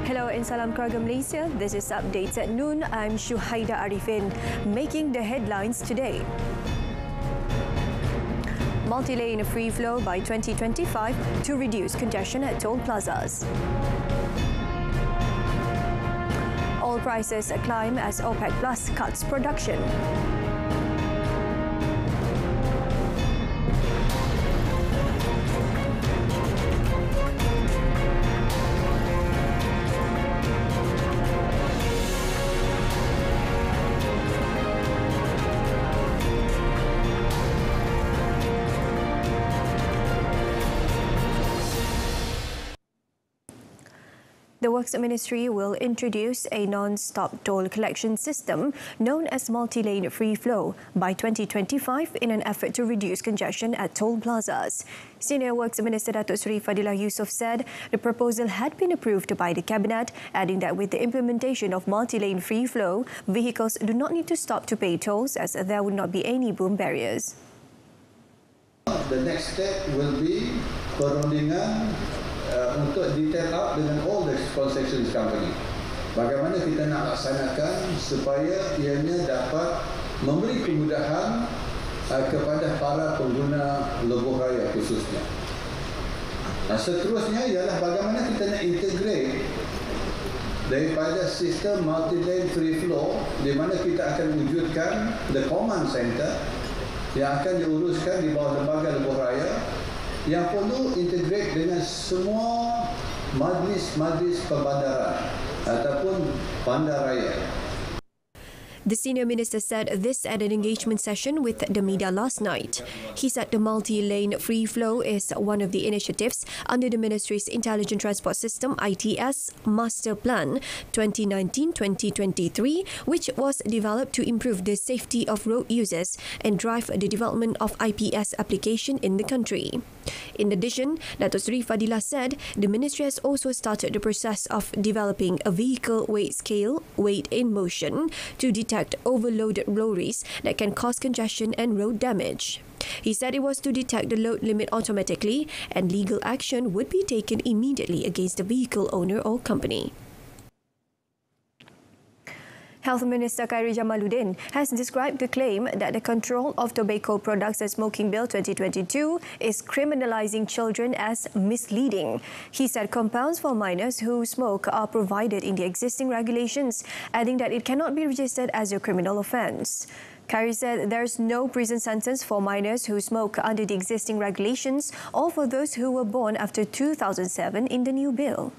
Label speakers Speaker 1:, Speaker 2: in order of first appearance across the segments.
Speaker 1: Hello and salam keluarga Malaysia. This is Updates at Noon. I'm Shuhaida Arifin, making the headlines today. Multilane free flow by 2025 to reduce congestion at toll plazas. Oil prices climb as OPEC Plus cuts production. The Works Ministry will introduce a non-stop toll collection system known as multi-lane free flow by 2025 in an effort to reduce congestion at toll plazas. Senior Works Minister Datuk Seri Fadilah Yusof said the proposal had been approved by the Cabinet, adding that with the implementation of multi-lane free flow, vehicles do not need to stop to pay tolls as there would not be any boom barriers.
Speaker 2: The next step will be perundingan untuk detail out dengan all the concession company. Bagaimana kita nak laksanakan supaya ianya dapat memberi kemudahan kepada para pengguna lebuh raya khususnya. Seterusnya ialah bagaimana kita nak integrate daripada sistem multi-lane free flow di mana kita akan wujudkan the command center yang akan diuruskan di bawah lembaga lebuh raya yang perlu integrate dengan semua majlis-majlis perbandaran ataupun bandaraya.
Speaker 1: The senior minister said this at an engagement session with the media last night. He said the multi-lane free flow is one of the initiatives under the ministry's Intelligent Transport System (ITS) Master Plan 2019-2023, which was developed to improve the safety of road users and drive the development of IPS application in the country. In addition, Datuk Seri Fadilah said the ministry has also started the process of developing a vehicle weight scale, weight in motion, to detect overloaded lorries that can cause congestion and road damage. He said it was to detect the load limit automatically and legal action would be taken immediately against the vehicle owner or company. Health Minister Khairi Jamaluddin has described the claim that the Control of Tobacco Products and Smoking Bill 2022 is criminalising children as misleading. He said compounds for minors who smoke are provided in the existing regulations, adding that it cannot be registered as a criminal offence. Khairi said there is no prison sentence for minors who smoke under the existing regulations or for those who were born after 2007 in the new bill.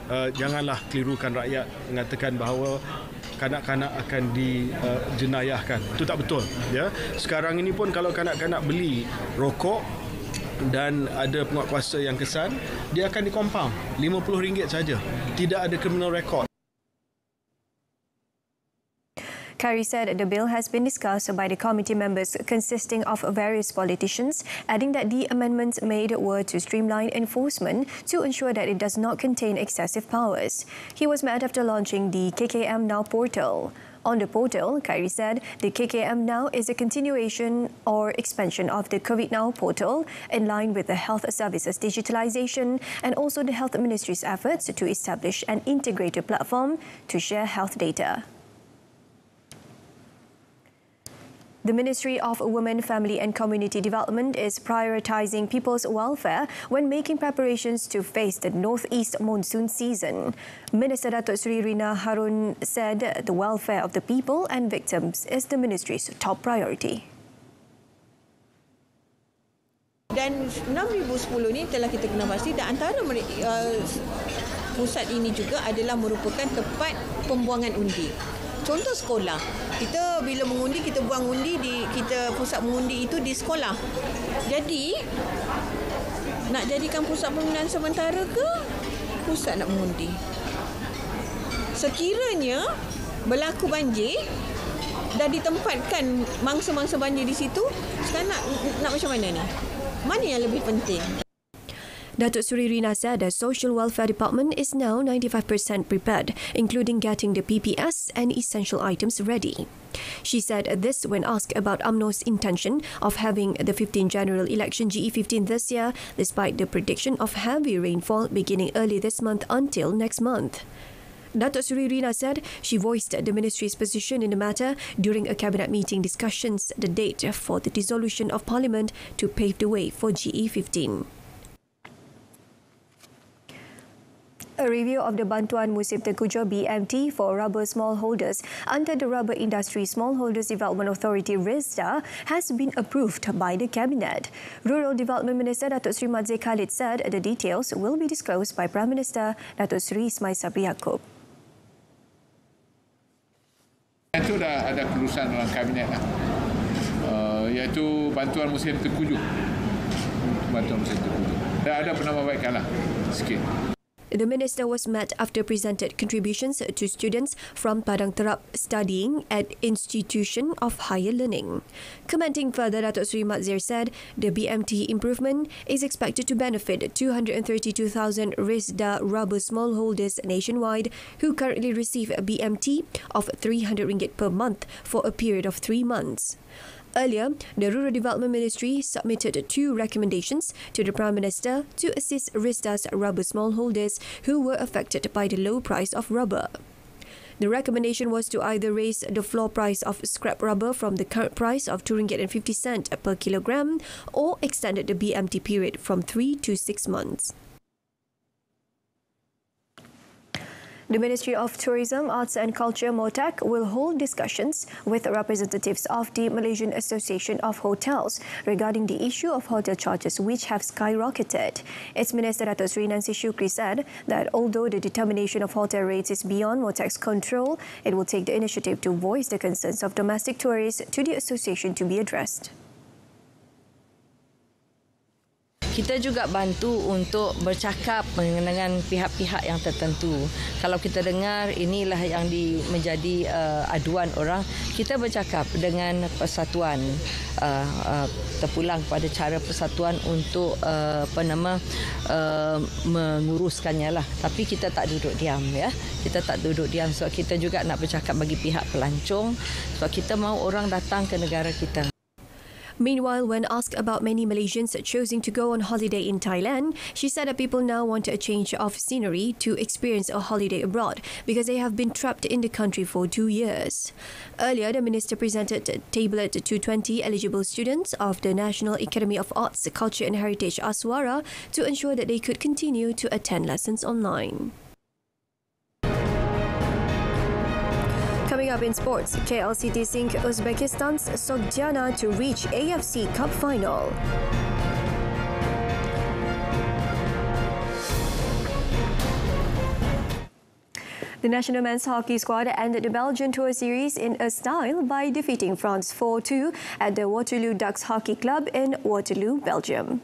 Speaker 3: Janganlah kelirukan rakyat mengatakan bahawa kanak-kanak akan dijenayahkan. Itu tak betul. Ya. Sekarang ini pun kalau kanak-kanak beli rokok dan ada penguatkuasa yang kesan, dia akan dikompaun RM50 saja. Tidak ada criminal record.
Speaker 1: Khairi said the bill has been discussed by the committee members consisting of various politicians, adding that the amendments made were to streamline enforcement to ensure that it does not contain excessive powers. He was met after launching the KKM Now portal. On the portal, Khairi said the KKM Now is a continuation or expansion of the COVID Now portal in line with the health services digitalisation and also the Health Ministry's efforts to establish an integrated platform to share health data. The Ministry of Women, Family and Community Development is prioritising people's welfare when making preparations to face the northeast monsoon season. Minister Datuk Seri Rina Harun said the welfare of the people and victims is the ministry's top priority.
Speaker 4: Dan 2010 ni telah kita kena pasti dan antara pusat ini juga adalah merupakan tempat pembuangan undi. Contoh sekolah, kita bila mengundi kita buang undi di kita pusat mengundi itu di sekolah. Jadi nak jadikan pusat pembinaan sementara ke pusat nak mengundi? Sekiranya berlaku banjir dan ditempatkan mangsa-mangsa banjir di situ, sekarang nak macam mana ni? Mana yang lebih penting?
Speaker 1: Datuk Seri Rina said the Social Welfare Department is now 95% prepared, including getting the PPS and essential items ready. She said this when asked about UMNO's intention of having the 15th general election GE15 this year, despite the prediction of heavy rainfall beginning early this month until next month. Datuk Seri Rina said she voiced the ministry's position in the matter during a cabinet meeting discussions the date for the dissolution of parliament to pave the way for GE15. A review of the Bantuan Musim Tengkujuh BMT for rubber smallholders under the Rubber Industry Smallholders Development Authority RISDA has been approved by the Cabinet. Rural Development Minister Datuk Seri Madzir Khalid said the details will be disclosed by Prime Minister Datuk Seri Ismail Sabri Yaakob.
Speaker 5: Itu dah ada keputusan dalam Kabinet lah. Iaitu bantuan musim tengkujuh. Bantuan musim tengkujuh. Dah ada penambahbaikan lah sikit.
Speaker 1: The minister was met after presented contributions to students from Padang Terap studying at Institution of Higher Learning. Commenting further, Datuk Seri Madzir said the BMT improvement is expected to benefit 232,000 RISDA rubber smallholders nationwide who currently receive a BMT of RM300 per month for a period of 3 months. Earlier, the Rural Development Ministry submitted 2 recommendations to the Prime Minister to assist RISDA's rubber smallholders who were affected by the low price of rubber. The recommendation was to either raise the floor price of scrap rubber from the current price of RM2.50 per kilogram or extend the BMT period from 3 to 6 months. The Ministry of Tourism, Arts and Culture (MOTAC) will hold discussions with representatives of the Malaysian Association of Hotels regarding the issue of hotel charges which have skyrocketed. Its Minister Datuk Seri Nancy Shukri said that although the determination of hotel rates is beyond MOTAC's control, it will take the initiative to voice the concerns of domestic tourists to the association to be addressed.
Speaker 6: Kita juga bantu untuk bercakap dengan pihak-pihak yang tertentu. Kalau kita dengar inilah yang menjadi aduan orang, kita bercakap dengan persatuan, terpulang pada cara persatuan untuk menguruskannya lah. Tapi kita tak duduk diam ya. Kita tak duduk diam sebab kita juga nak bercakap bagi pihak pelancong sebab kita mahu orang datang ke negara kita.
Speaker 1: Meanwhile, when asked about many Malaysians choosing to go on holiday in Thailand, she said that people now want a change of scenery to experience a holiday abroad because they have been trapped in the country for 2 years. Earlier, the minister presented a tablet to 20 eligible students of the National Academy of Arts, Culture and Heritage Aswara to ensure that they could continue to attend lessons online. Coming up in sports, KL City sink Uzbekistan's Sogdiana to reach AFC Cup final. The national men's hockey squad ended the Belgian Tour Series in a style by defeating France 4-2 at the Waterloo Ducks Hockey Club in Waterloo, Belgium.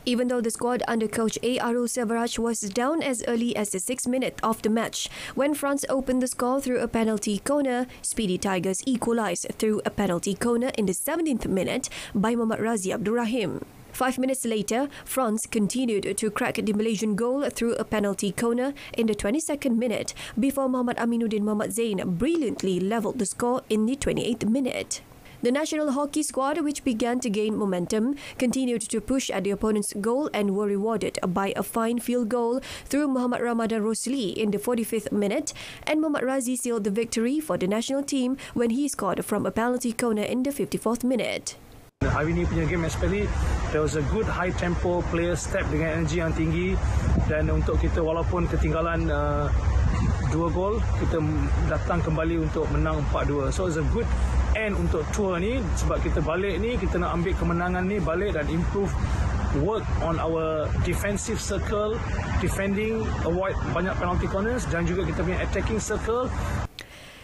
Speaker 1: Even though the squad under coach A. Arul Sevaraj was down as early as the 6th minute of the match, when France opened the score through a penalty corner, Speedy Tigers equalised through a penalty corner in the 17th minute by Mohammad Razi Abdurrahim. 5 minutes later, France continued to crack the Malaysian goal through a penalty corner in the 22nd minute before Muhammad Aminuddin Mohammad Zain brilliantly levelled the score in the 28th minute. The national hockey squad, which began to gain momentum, continued to push at the opponent's goal and were rewarded by a fine field goal through Muhammad Ramadan Rosli in the 45th minute, and Muhammad Razi sealed the victory for the national team when he scored from a penalty corner in the 54th minute.
Speaker 7: Hari ini punya game especially there was a good high tempo player step dengan energi yang tinggi dan untuk kita walaupun ketinggalan 2 gol kita datang kembali untuk menang 4-2. So it's a good end untuk tour ni sebab kita balik ni kita nak ambil kemenangan ni balik dan improve work on our defensive circle, defending, avoid banyak penalty corners dan juga kita punya attacking circle.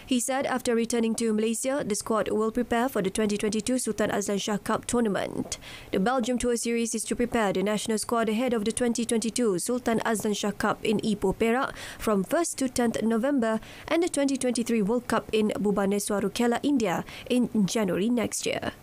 Speaker 1: He said after returning to Malaysia, the squad will prepare for the 2022 Sultan Azlan Shah Cup tournament. The Belgium Tour Series is to prepare the national squad ahead of the 2022 Sultan Azlan Shah Cup in Ipoh, Perak from 1st to 10th November and the 2023 World Cup in Bhubaneswar, Kerala, India in January next year.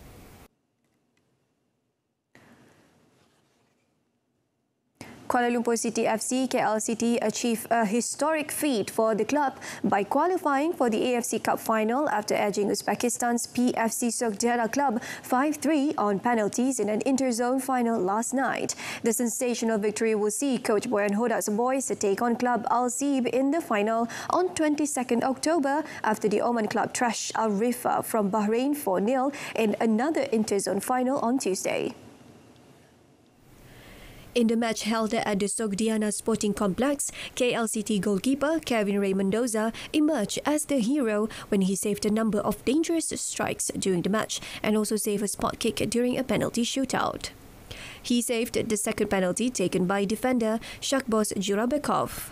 Speaker 1: Kuala Lumpur City FC KL City achieved a historic feat for the club by qualifying for the AFC Cup final after edging Uzbekistan's PFC Sogdiana club 5-3 on penalties in an interzone final last night. The sensational victory will see coach Boyan Hodak's boys take on club Al Zeeb in the final on 22nd October after the Oman club trashed Al Rifa from Bahrain 4-0 in another interzone final on Tuesday. In the match held at the Sogdiana Sporting Complex, KLCT goalkeeper Kevin Ray Mendoza emerged as the hero when he saved a number of dangerous strikes during the match and also saved a spot kick during a penalty shootout. He saved the second penalty taken by defender Shakbos Jurabekov.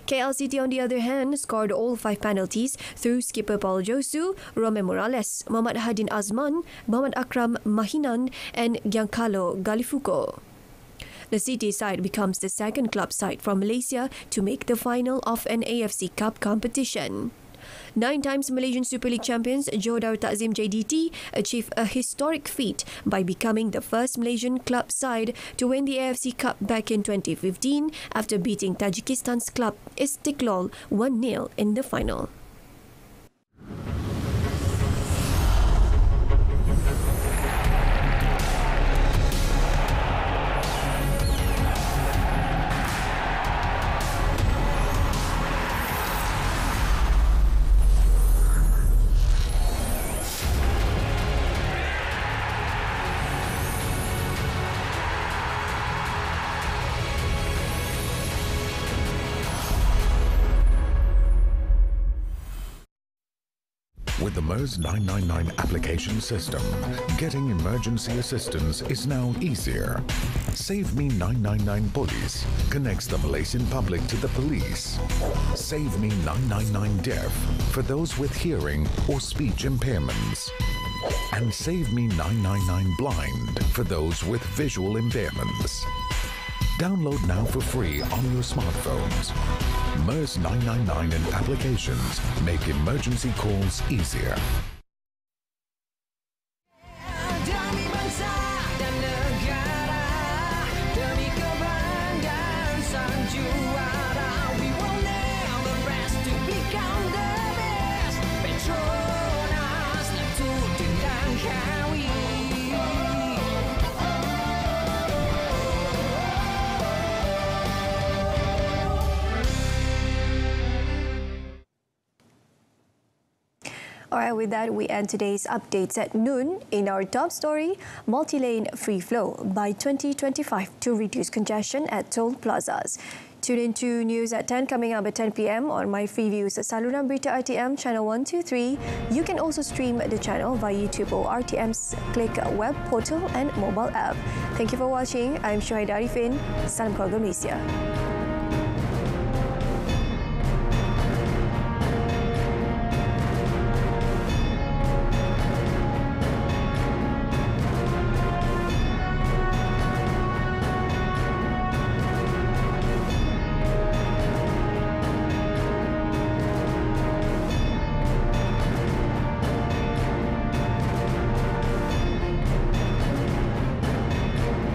Speaker 1: KLCT, on the other hand, scored all 5 penalties through skipper Paul Josu, Rome Morales, Muhammad Hadin Azman, Muhammad Akram Mahinan and Giancarlo Galifuco. The City side becomes the second club side from Malaysia to make the final of an AFC Cup competition. 9 times Malaysian Super League champions Johor Takzim JDT achieved a historic feat by becoming the first Malaysian club side to win the AFC Cup back in 2015 after beating Tajikistan's club Istiklal 1-0 in the final.
Speaker 8: With the MERS 999 application system, getting emergency assistance is now easier. Save Me 999 Police connects the Malaysian public to the police. Save Me 999 Deaf for those with hearing or speech impairments. And Save Me 999 Blind for those with visual impairments. Download now for free on your smartphones. MERS 999 and applications make emergency calls easier.
Speaker 9: Demi bangsa dan negara, demi kebanggaan sang juara, we will never rest to become the best. Petronas Tutin dan Kawi.
Speaker 1: Alright, with that, we end today's updates at noon. In our top story, multi-lane free flow by 2025 to reduce congestion at toll plazas. Tune in to news at 10 coming up at 10 p.m. on My Freeviews saluran Berita RTM channel 123. You can also stream the channel via YouTube or RTM's Click web portal and mobile app. Thank you for watching. I'm Shuhaida Arifin. Salam keluarga Malaysia.